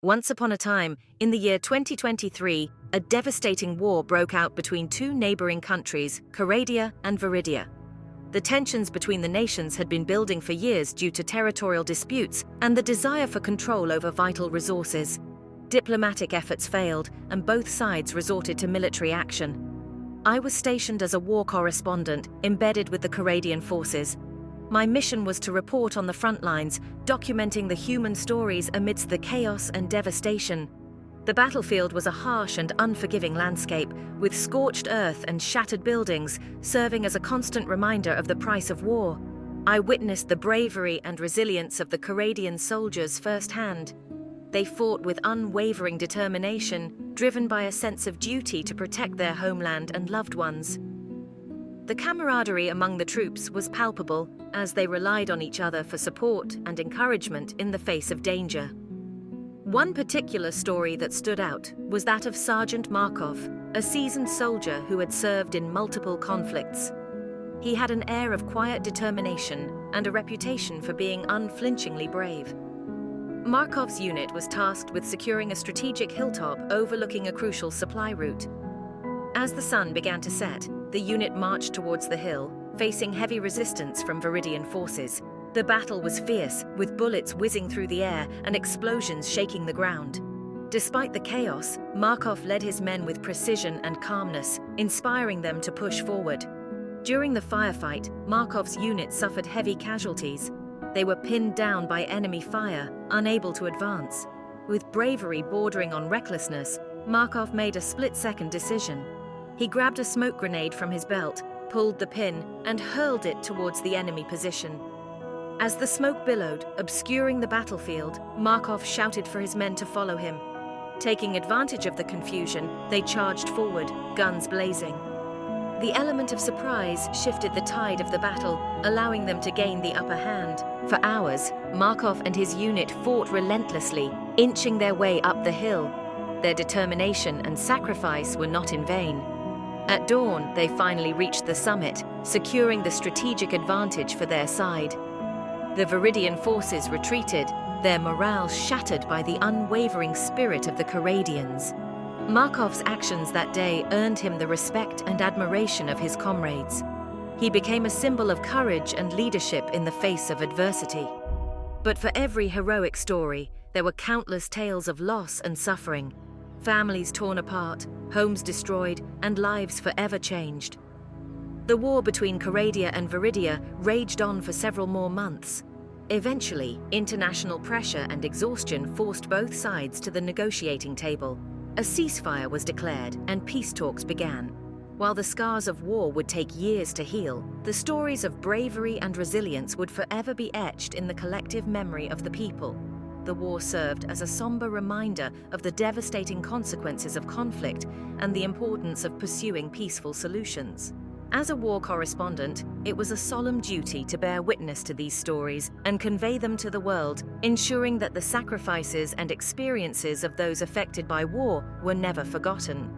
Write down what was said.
Once upon a time, in the year 2023, a devastating war broke out between two neighboring countries, Coradia and Viridia. The tensions between the nations had been building for years due to territorial disputes and the desire for control over vital resources. Diplomatic efforts failed, and both sides resorted to military action. I was stationed as a war correspondent, embedded with the Coradian forces. My mission was to report on the front lines, documenting the human stories amidst the chaos and devastation. The battlefield was a harsh and unforgiving landscape, with scorched earth and shattered buildings serving as a constant reminder of the price of war. I witnessed the bravery and resilience of the Coradian soldiers firsthand. They fought with unwavering determination, driven by a sense of duty to protect their homeland and loved ones. The camaraderie among the troops was palpable, as they relied on each other for support and encouragement in the face of danger. One particular story that stood out was that of Sergeant Markov, a seasoned soldier who had served in multiple conflicts. He had an air of quiet determination and a reputation for being unflinchingly brave. Markov's unit was tasked with securing a strategic hilltop overlooking a crucial supply route. As the sun began to set, the unit marched towards the hill, facing heavy resistance from Viridian forces. The battle was fierce, with bullets whizzing through the air and explosions shaking the ground. Despite the chaos, Markov led his men with precision and calmness, inspiring them to push forward. During the firefight, Markov's unit suffered heavy casualties. They were pinned down by enemy fire, unable to advance. With bravery bordering on recklessness, Markov made a split-second decision. He grabbed a smoke grenade from his belt, pulled the pin, and hurled it towards the enemy position. As the smoke billowed, obscuring the battlefield, Markov shouted for his men to follow him. Taking advantage of the confusion, they charged forward, guns blazing. The element of surprise shifted the tide of the battle, allowing them to gain the upper hand. For hours, Markov and his unit fought relentlessly, inching their way up the hill. Their determination and sacrifice were not in vain. At dawn, they finally reached the summit, securing the strategic advantage for their side. The Viridian forces retreated, their morale shattered by the unwavering spirit of the Coradians. Markov's actions that day earned him the respect and admiration of his comrades. He became a symbol of courage and leadership in the face of adversity. But for every heroic story, there were countless tales of loss and suffering. Families torn apart, homes destroyed, and lives forever changed. The war between Coradia and Viridia raged on for several more months. Eventually, international pressure and exhaustion forced both sides to the negotiating table. A ceasefire was declared and peace talks began. While the scars of war would take years to heal, the stories of bravery and resilience would forever be etched in the collective memory of the people. The war served as a somber reminder of the devastating consequences of conflict and the importance of pursuing peaceful solutions. As a war correspondent, it was a solemn duty to bear witness to these stories and convey them to the world, ensuring that the sacrifices and experiences of those affected by war were never forgotten.